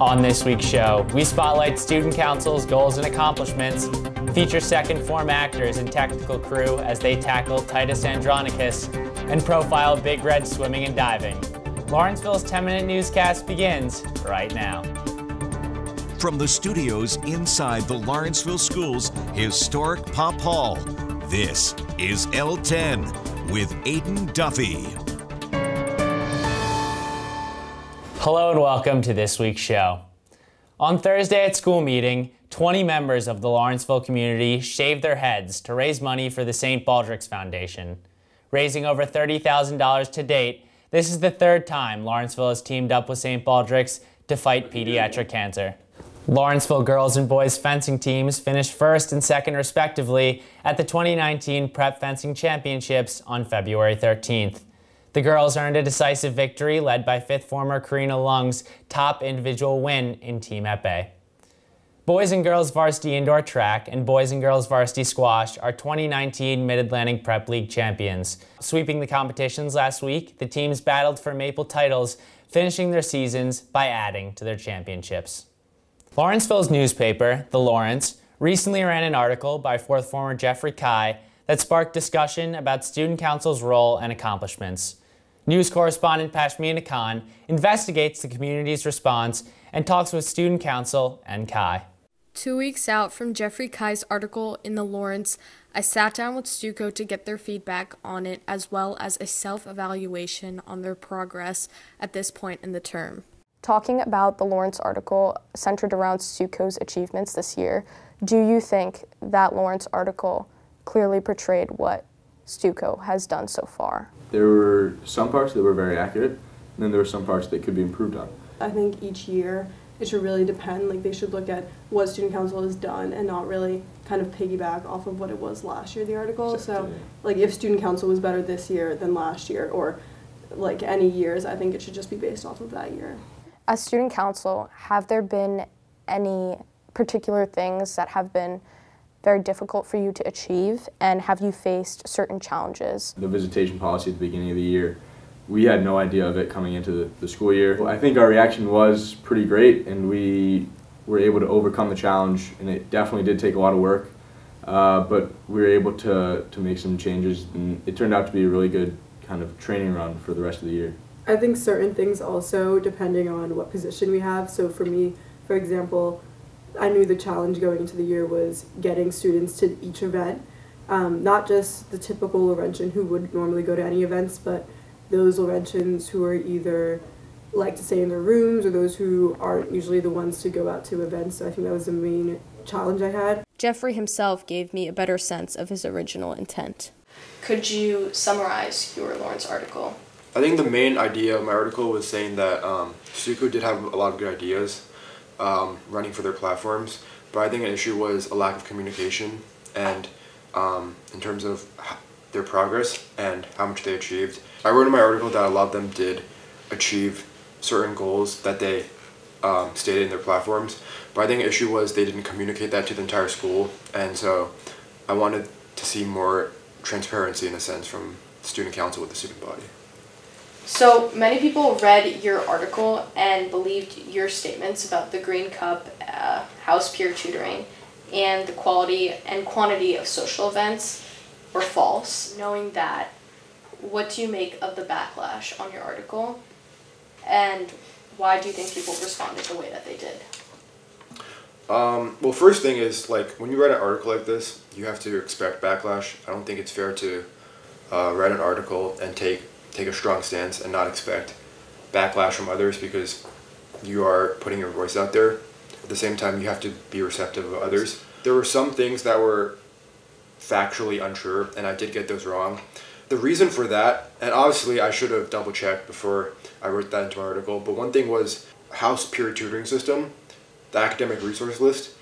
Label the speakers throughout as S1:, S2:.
S1: On this week's show, we spotlight student council's goals and accomplishments, feature second form actors and technical crew as they tackle Titus Andronicus, and profile Big Red swimming and diving. Lawrenceville's 10-minute newscast begins right now.
S2: From the studios inside the Lawrenceville School's historic Pop Hall, this is L10 with Aidan Duffy.
S1: Hello and welcome to this week's show. On Thursday at school meeting, 20 members of the Lawrenceville community shaved their heads to raise money for the St. Baldrick's Foundation. Raising over $30,000 to date, this is the third time Lawrenceville has teamed up with St. Baldrick's to fight pediatric cancer. Lawrenceville girls and boys fencing teams finished first and second respectively at the 2019 Prep Fencing Championships on February 13th. The girls earned a decisive victory led by fifth former Karina Lung's top individual win in Team Epee. Boys and girls varsity indoor track and boys and girls varsity squash are 2019 Mid-Atlantic Prep League champions. Sweeping the competitions last week, the teams battled for maple titles, finishing their seasons by adding to their championships. Lawrenceville's newspaper, The Lawrence, recently ran an article by fourth former Jeffrey Kai that sparked discussion about student council's role and accomplishments. News correspondent Pashmina Khan investigates the community's response and talks with student council and Kai.
S3: 2 weeks out from Jeffrey Kai's article in The Lawrence, I sat down with Stuco to get their feedback on it as well as a self-evaluation on their progress at this point in the term.
S4: Talking about the Lawrence article centered around Stuco's achievements this year, do you think that Lawrence article clearly portrayed what Stuco has done so far?
S5: There were some parts that were very accurate, and then there were some parts that could be improved on.
S6: I think each year it should really depend, like they should look at what student council has done and not really kind of piggyback off of what it was last year, the article. So like if student council was better this year than last year, or like any years, I think it should just be based off of that year.
S4: As student council, have there been any particular things that have been very difficult for you to achieve, and have you faced certain challenges?
S5: The visitation policy at the beginning of the year, we had no idea of it coming into the school year. I think our reaction was pretty great, and we were able to overcome the challenge, and it definitely did take a lot of work, but we were able to make some changes, and it turned out to be a really good kind of training run for the rest of the year.
S6: I think certain things also, depending on what position we have. So for me, for example, I knew the challenge going into the year was getting students to each event, not just the typical Laurentian who would normally go to any events, but those Laurentians who are either like to stay in their rooms or those who aren't usually the ones to go out to events. So I think that was the main challenge I had.
S3: Jeffrey himself gave me a better sense of his original intent. Could you summarize your Lawrence article?
S7: I think the main idea of my article was saying that Stuco did have a lot of good ideas running for their platforms, but I think an issue was a lack of communication and in terms of their progress and how much they achieved. I wrote in my article that a lot of them did achieve certain goals that they stated in their platforms, but I think the issue was they didn't communicate that to the entire school, and so I wanted to see more transparency in a sense from the student council with the student body.
S3: So many people read your article and believed your statements about the Green Cup, house peer tutoring, and the quality and quantity of social events were false. Knowing that, what do you make of the backlash on your article, and why do you think people responded the way that they did?
S7: Well, first thing is, like, when you write an article like this, you have to expect backlash. I don't think it's fair to write an article and take a strong stance and not expect backlash from others, because you are putting your voice out there. At the same time, you have to be receptive of others. There were some things that were factually untrue, and I did get those wrong. The reason for that, and obviously I should have double-checked before I wrote that into my article, but one thing was house peer tutoring system, the academic resource list.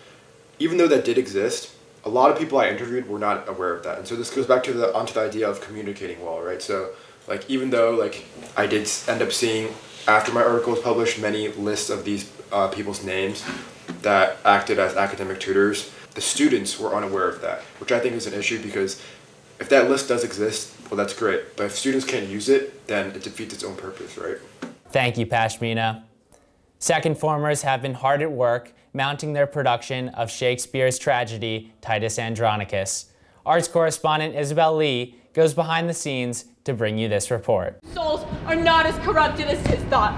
S7: Even though that did exist, a lot of people I interviewed were not aware of that. And so this goes back to onto the idea of communicating well, right? So like, even though like I did end up seeing after my article was published many lists of these people's names that acted as academic tutors, the students were unaware of that, which I think is an issue, because if that list does exist, well, that's great. But if students can't use it, then it defeats its own purpose, right?
S1: Thank you, Pashmina. Second formers have been hard at work mounting their production of Shakespeare's tragedy, Titus Andronicus. Arts correspondent Isabel Lee goes behind the scenes to bring you this report.
S8: Souls are not as corrupted as his thought.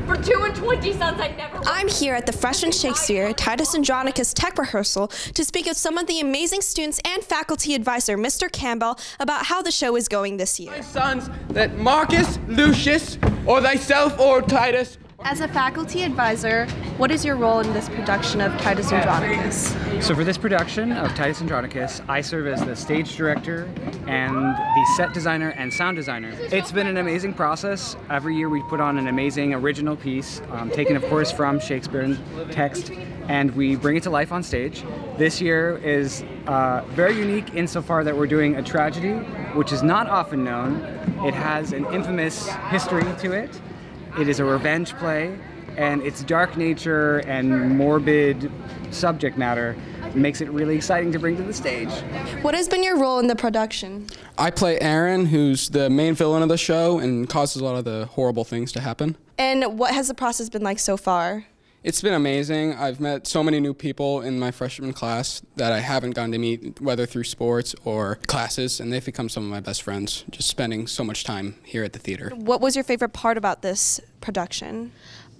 S8: For 2 and 20 sons I never...
S9: I'm here at the Freshman Shakespeare Titus Andronicus tech rehearsal to speak with some of the amazing students and faculty advisor, Mr. Campbell, about how the show is going this year.
S10: My sons, that Marcus, Lucius, or thyself, or Titus...
S9: As a faculty advisor, what is your role in this production of Titus Andronicus?
S11: So for this production of Titus Andronicus, I serve as the stage director and the set designer and sound designer. It's been an amazing process. Every year we put on an amazing original piece, taken of course from Shakespearean text, and we bring it to life on stage. This year is very unique insofar that we're doing a tragedy, which is not often known. It has an infamous history to it. It is a revenge play, and its dark nature and morbid subject matter makes it really exciting to bring to the stage.
S9: What has been your role in the production?
S12: I play Aaron, who's the main villain of the show and causes a lot of the horrible things to happen.
S9: And what has the process been like so far?
S12: It's been amazing. I've met so many new people in my freshman class that I haven't gotten to meet, whether through sports or classes, and they've become some of my best friends, just spending so much time here at the theater.
S9: What was your favorite part about this production?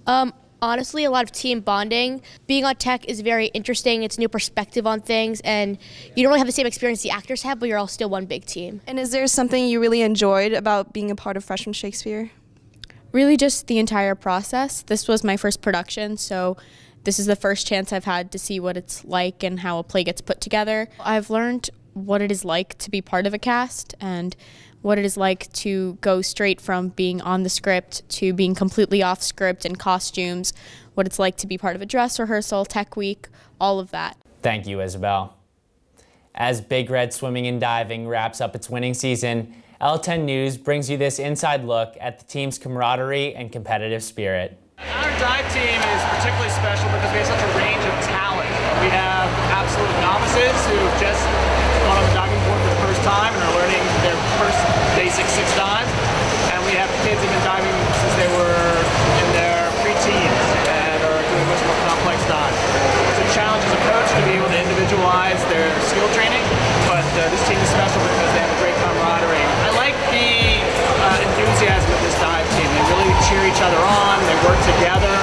S13: Honestly, a lot of team bonding. Being on tech is very interesting. It's a new perspective on things, and you don't really have the same experience the actors have, but you're all still one big team.
S9: And is there something you really enjoyed about being a part of Freshman Shakespeare?
S14: Really just the entire process. This was my first production, so this is the first chance I've had to see what it's like and how a play gets put together. I've learned what it is like to be part of a cast and what it is like to go straight from being on the script to being completely off script in costumes, what it's like to be part of a dress rehearsal, tech week, all of that.
S1: Thank you, Isabel. As Big Red Swimming and Diving wraps up its winning season, L10 News brings you this inside look at the team's camaraderie and competitive spirit.
S15: Our dive team is particularly special because we have such a range of talent. We have absolute novices who've just gone on the diving board for the first time and are learning their first basic 6 dives. And we have kids who've been diving since they were in their preteens and are doing much more complex dives. It's a challenge as a coach to be able to individualize their skill training, but this team is special because they have a great camaraderie. I like the enthusiasm of this dive team. They really cheer each other on, they work together.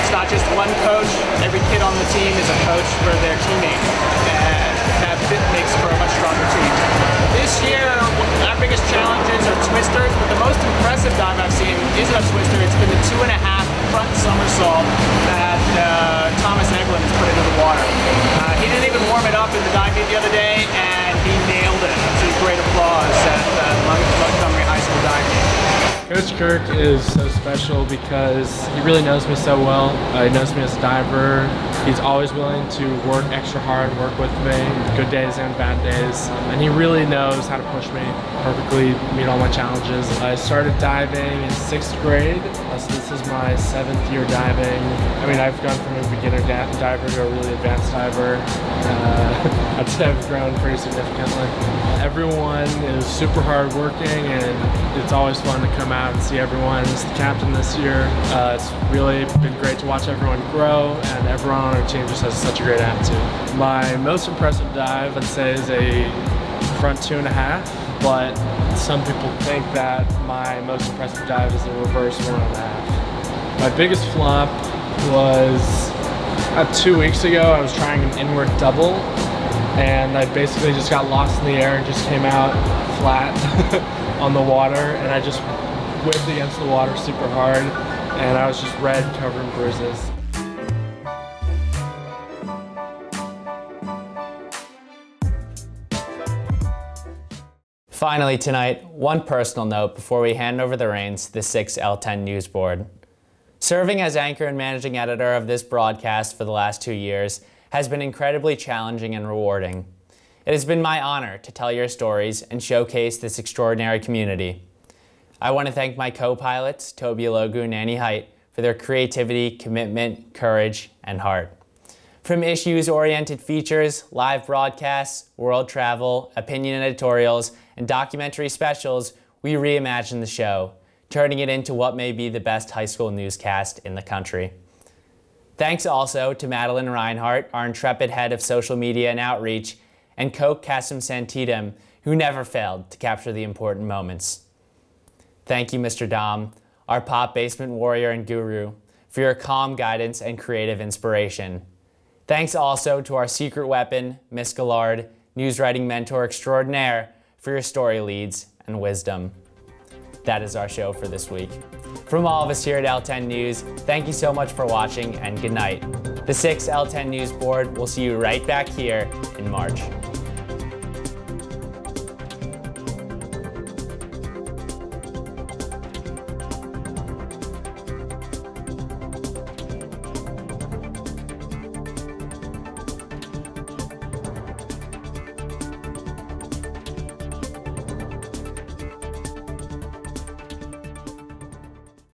S15: It's not just one coach, every kid on the team is a coach for their teammates, and that makes for a much stronger team. This year, our biggest challenges are twisters, but the most impressive dive I've seen isn't a twister, it's been the 2.5 front somersault that Thomas Eglin has put into the water. He didn't even warm it up in the dive meet the other day, and he nailed it. So great applause at the Montgomery High School dive meet.
S16: Coach Kirk is so special because he really knows me so well. He knows me as a diver. He's always willing to work extra hard, work with me, good days and bad days. And he really knows how to push me perfectly, meet all my challenges. I started diving in 6th grade, so this is my 7th year diving. I mean, I've gone from a beginner diver to a really advanced diver. I'd say I've grown pretty significantly. Everyone is super hard working, and it's always fun to come out and see everyone. As the captain this year, it's really been great to watch everyone grow, and everyone on our team just has such a great attitude. My most impressive dive, I'd say, is a front 2.5, but some people think that my most impressive dive is a reverse 1.5. My biggest flop was 2 weeks ago. I was trying an inward double, and I basically just got lost in the air and just came out flat on the water, and I just whipped against the water super hard, and I was just red, covered in bruises.
S1: Finally tonight, one personal note before we hand over the reins to the 6 L10 News Board. Serving as anchor and managing editor of this broadcast for the last 2 years has been incredibly challenging and rewarding. It has been my honor to tell your stories and showcase this extraordinary community. I want to thank my co-pilots, Toby, Ilogu, and Hait, for their creativity, commitment, courage, and heart. From issues-oriented features, live broadcasts, world travel, opinion editorials, and documentary specials, we reimagined the show, turning it into what may be the best high school newscast in the country. Thanks also to Madeline Reinhardt, our intrepid head of social media and outreach, and Koch Kasemsantitham, who never failed to capture the important moments. Thank you, Mr. Dom, our pop basement warrior and guru, for your calm guidance and creative inspiration. Thanks also to our secret weapon, Miss Gillard, news writing mentor extraordinaire, for your story leads and wisdom. That is our show for this week. From all of us here at L10 News, thank you so much for watching and good night. The 6th L10 News Board will see you right back here in March.